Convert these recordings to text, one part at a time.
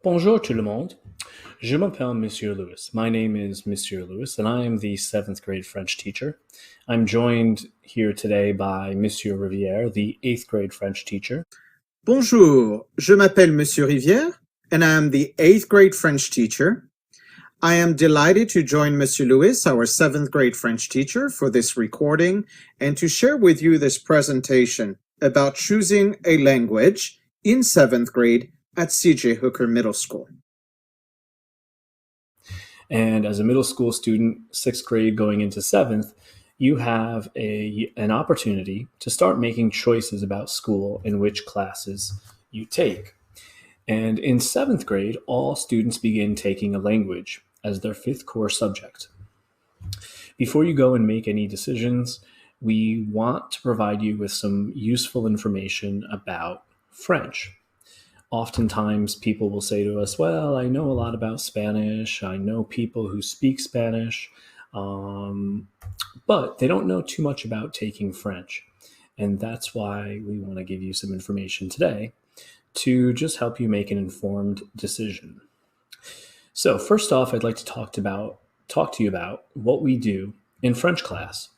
Bonjour tout le monde. Je m'appelle Monsieur Lewis. My name is Monsieur Lewis, and I am the seventh grade French teacher. I'm joined here today by Monsieur Riviere, the eighth grade French teacher. Bonjour, je m'appelle Monsieur Riviere, and I am the eighth grade French teacher. I am delighted to join Monsieur Lewis, our seventh grade French teacher, for this recording and to share with you this presentation about choosing a language in seventh grade at C.J. Hooker Middle School. And as a middle school student, sixth grade going into seventh, you have an opportunity to start making choices about school and which classes you take. And in seventh grade, all students begin taking a language as their fifth core subject. Before you go and make any decisions, we want to provide you with some useful information about French. Oftentimes people will say to us, well, I know a lot about Spanish, I know people who speak Spanish, but they don't know too much about taking French. And that's why we want to give you some information today to just help you make an informed decision. So first off, I'd like to talk to you about what we do in French class.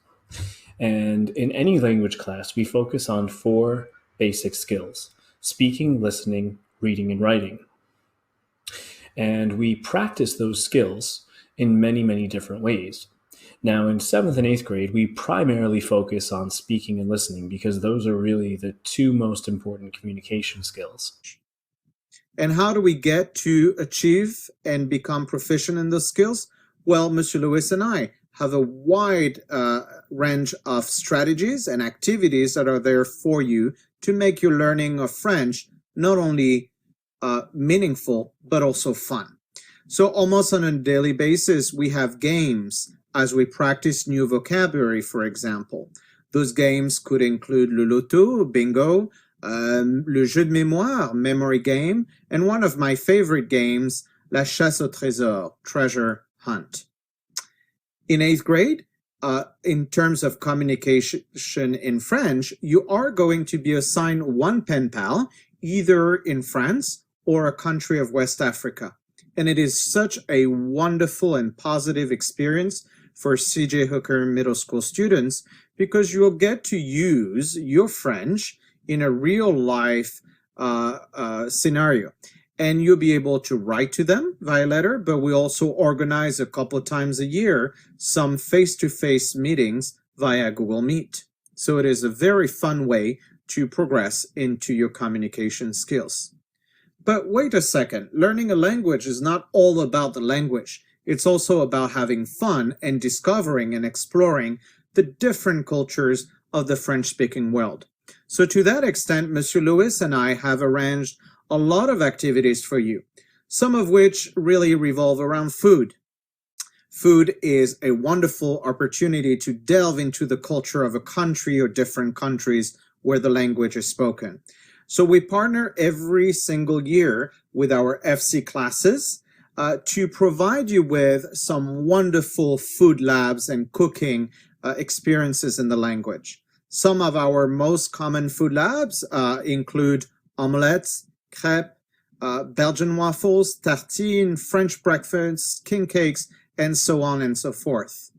And in any language class, we focus on 4 basic skills: speaking, listening, reading, and writing. And we practice those skills in many, many different ways. Now, in 7th and 8th grade, we primarily focus on speaking and listening because those are really the 2 most important communication skills. And how do we get to achieve and become proficient in those skills? Well, Monsieur Lewis and I have a wide range of strategies and activities that are there for you to make your learning of French not only meaningful, but also fun. So almost on a daily basis, we have games as we practice new vocabulary, for example. Those games could include le loto, bingo, le jeu de mémoire, memory game, and one of my favorite games, la chasse au trésor, treasure hunt. In 8th grade, in terms of communication in French, you are going to be assigned 1 pen pal, either in France or a country of West Africa. And it is such a wonderful and positive experience for C.J. Hooker Middle School students because you'll get to use your French in a real life scenario. And you'll be able to write to them via letter, but we also organize a couple times a year some face-to-face meetings via Google Meet. So it is a very fun way to progress into your communication skills. But wait a second, learning a language is not all about the language. It's also about having fun and discovering and exploring the different cultures of the French-speaking world. So to that extent, Monsieur Lewis and I have arranged a lot of activities for you, some of which really revolve around food. Food is a wonderful opportunity to delve into the culture of a country or different countries where the language is spoken. So we partner every single year with our FC classes to provide you with some wonderful food labs and cooking experiences in the language. Some of our most common food labs include omelettes, crêpes, Belgian waffles, tartines, French breakfasts, king cakes, and so on and so forth.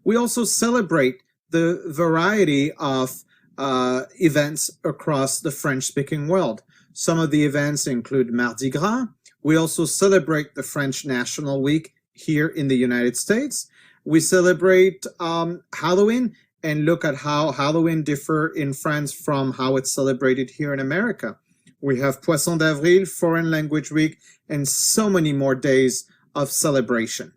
We also celebrate the variety of events across the French-speaking world. Some of the events include Mardi Gras. We also celebrate the French National Week here in the United States. We celebrate Halloween and look at how Halloween differs in France from how it's celebrated here in America. We have Poisson d'Avril, Foreign Language Week, and so many more days of celebration.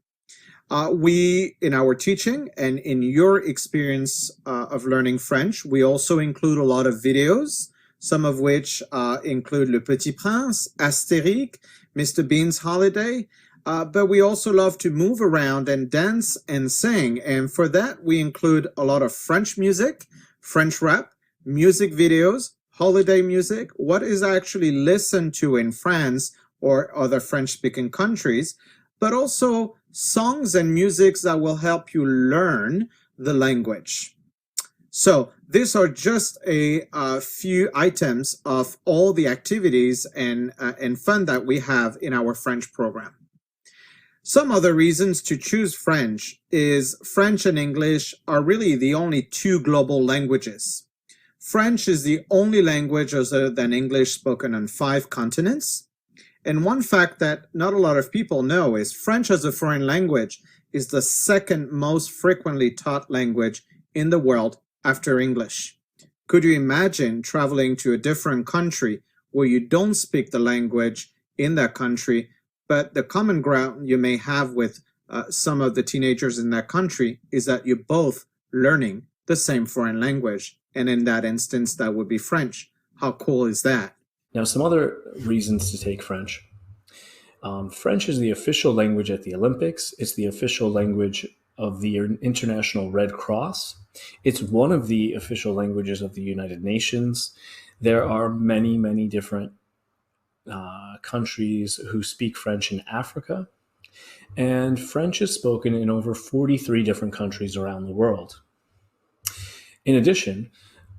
We, in our teaching and in your experience of learning French, we also include a lot of videos, some of which include Le Petit Prince, Astérique, Mr. Bean's Holiday, but we also love to move around and dance and sing. And for that, we include a lot of French music, French rap, music videos, holiday music, what is actually listened to in France or other French-speaking countries, but also songs and musics that will help you learn the language. So these are just a few items of all the activities and fun that we have in our French program. Some other reasons to choose French is French and English are really the only two global languages. French is the only language other than English spoken on 5 continents. And one fact that not a lot of people know is French as a foreign language is the second most frequently taught language in the world after English. Could you imagine traveling to a different country where you don't speak the language in that country, but the common ground you may have with some of the teenagers in that country is that you're both learning the same foreign language. And in that instance, that would be French. How cool is that? Now, some other reasons to take French. French is the official language at the Olympics. It's the official language of the International Red Cross. It's one of the official languages of the United Nations. There are many, many different countries who speak French in Africa. And French is spoken in over 43 different countries around the world. In addition,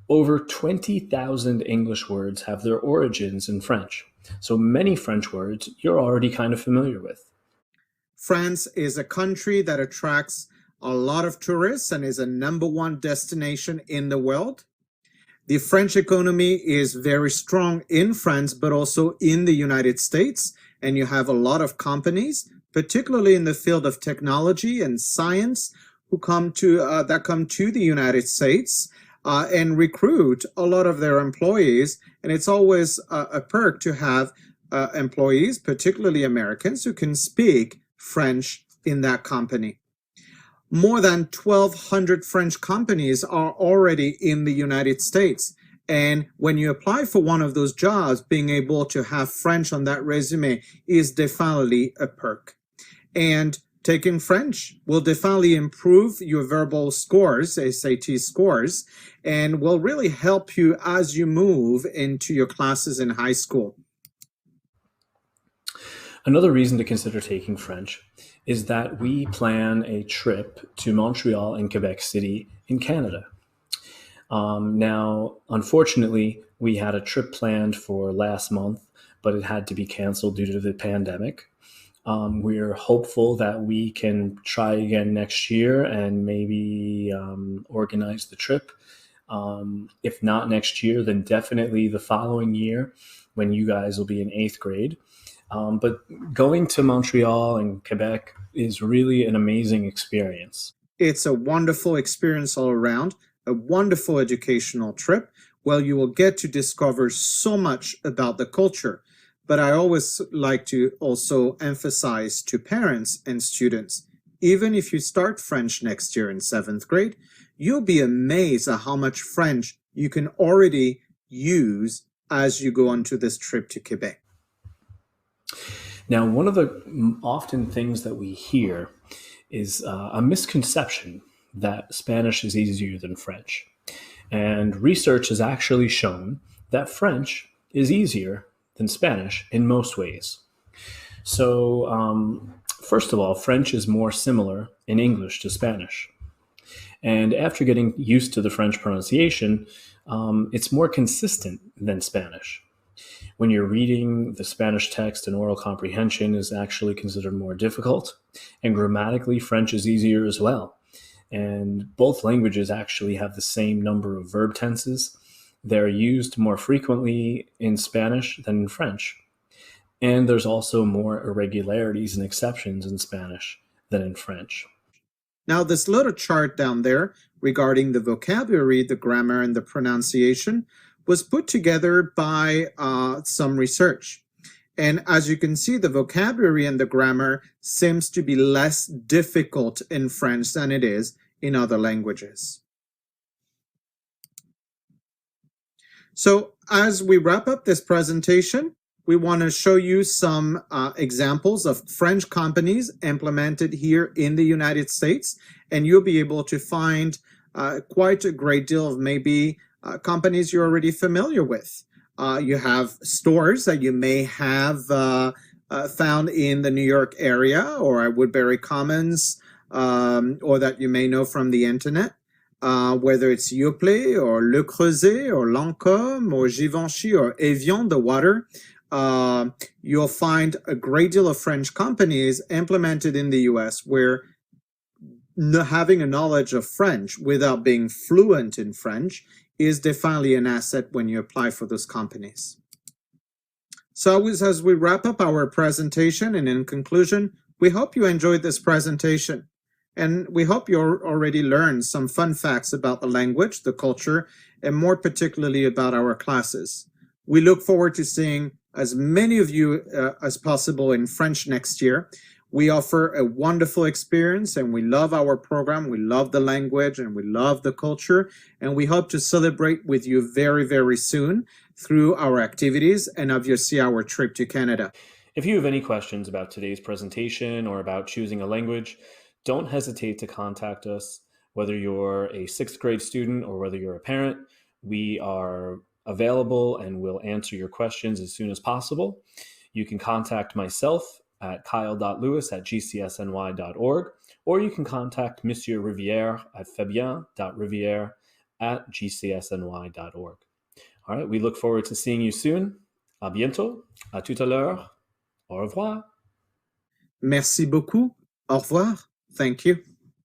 over 20,000 English words have their origins in French. So many French words you're already kind of familiar with. France is a country that attracts a lot of tourists and is a #1 destination in the world. The French economy is very strong in France, but also in the United States. And you have a lot of companies, particularly in the field of technology and science, who come to the United States and recruit a lot of their employees. And it's always a perk to have employees, particularly Americans, who can speak French in that company. More than 1,200 French companies are already in the United States. And when you apply for one of those jobs, being able to have French on that resume is definitely a perk. And taking French will definitely improve your verbal scores, SAT scores, and will really help you as you move into your classes in high school. Another reason to consider taking French is that we plan a trip to Montreal and Quebec City in Canada. Now, unfortunately, we had a trip planned for last month, but it had to be canceled due to the pandemic. We're hopeful that we can try again next year and maybe organize the trip. If not next year, then definitely the following year when you guys will be in 8th grade. But going to Montreal and Quebec is really an amazing experience. It's a wonderful experience all around, a wonderful educational trip. Well, you will get to discover so much about the culture. But I always like to also emphasize to parents and students, even if you start French next year in 7th grade, you'll be amazed at how much French you can already use as you go on to this trip to Quebec. Now, one of the often things that we hear is a misconception that Spanish is easier than French. And research has actually shown that French is easier than Spanish in most ways. So, first of all, French is more similar in English to Spanish. And after getting used to the French pronunciation, it's more consistent than Spanish. When you're reading, the Spanish text and oral comprehension is actually considered more difficult. And grammatically, French is easier as well. And both languages actually have the same number of verb tenses. They're used more frequently in Spanish than in French. And there's also more irregularities and exceptions in Spanish than in French. Now, this little chart down there regarding the vocabulary, the grammar, and the pronunciation was put together by some research. And as you can see, the vocabulary and the grammar seems to be less difficult in French than it is in other languages. So as we wrap up this presentation, we want to show you some examples of French companies implemented here in the United States, and you'll be able to find quite a great deal of maybe companies you're already familiar with. You have stores that you may have found in the New York area or at Woodbury Commons, or that you may know from the internet. whether it's Yoplait or Le Creuset or Lancôme or Givenchy or Evian, the water, you'll find a great deal of French companies implemented in the US where having a knowledge of French without being fluent in French is definitely an asset when you apply for those companies. So as we wrap up our presentation and in conclusion, we hope you enjoyed this presentation. And we hope you already learned some fun facts about the language, the culture, and more particularly about our classes. We look forward to seeing as many of you as possible in French next year. We offer a wonderful experience and we love our program. We love the language and we love the culture. And we hope to celebrate with you very, very soon through our activities and obviously our trip to Canada. If you have any questions about today's presentation or about choosing a language, don't hesitate to contact us, whether you're a 6th grade student or whether you're a parent. We are available and we'll answer your questions as soon as possible. You can contact myself at kyle.lewis at gcsny.org, or you can contact Monsieur Riviere at fabien.riviere at gcsny.org. All right, we look forward to seeing you soon. À bientôt. À tout à l'heure. Au revoir. Merci beaucoup. Au revoir. Thank you.